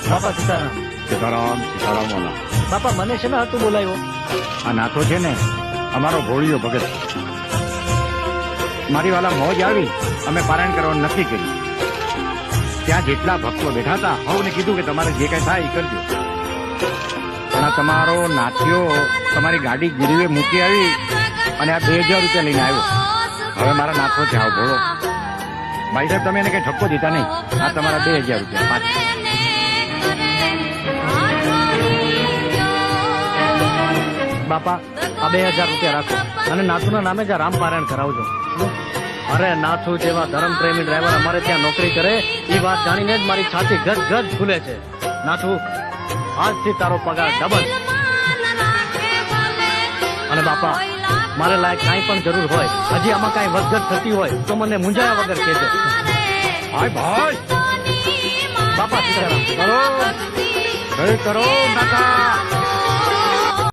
બાપા સીતારામ. સીતારામ સીતારામ વાલા. બાપા મને છે ને હતું બોલાયો. આ નાથો છે ને અમારો ભોળિયો ભગત. મારી વાલા મોજ આવી, અમે પારાયણ કરવાનું નક્કી કર્યું. ત્યાં જેટલા ભક્તો બેઠા હતા હવને કીધું કે તમારે જે કઈ થાય એ કરજો. પણ આ તમારો નાથિયો તમારી ગાડી ગીરવે મૂકી આવી અને આ 2000 રૂપિયા લઈને આવ્યો. હવે મારા નાથો છે આવ ભોળો. ભાઈ સાહેબ તમે એને કઈ ઠપકો દીધા નહીં. આ તમારા 2000 રૂપિયા પાછા. બાપા આ 2000 રૂપિયા રાખો અને નાથુના નામે જ રામ પારાયણ કરાવજો. અરે નાથુ જેવા ધર્મ પ્રેમી ડ્રાઈવર અમારે ત્યાં નોકરી કરે એ વાત જાણીને જ મારી છાતી ગજ ગજ ફૂલે છે. નાથુ આજથી તારો પગાર ડબલ. અને બાપા મારે લાયક કાંઈ પણ જરૂર હોય, હજી આમાં કાંઈ વધઘટ થતી હોય તો મને મૂંઝાયા વગર કહેજો. ભાઈ ભાઈ બાપા સીતારામ. કરો નાકા.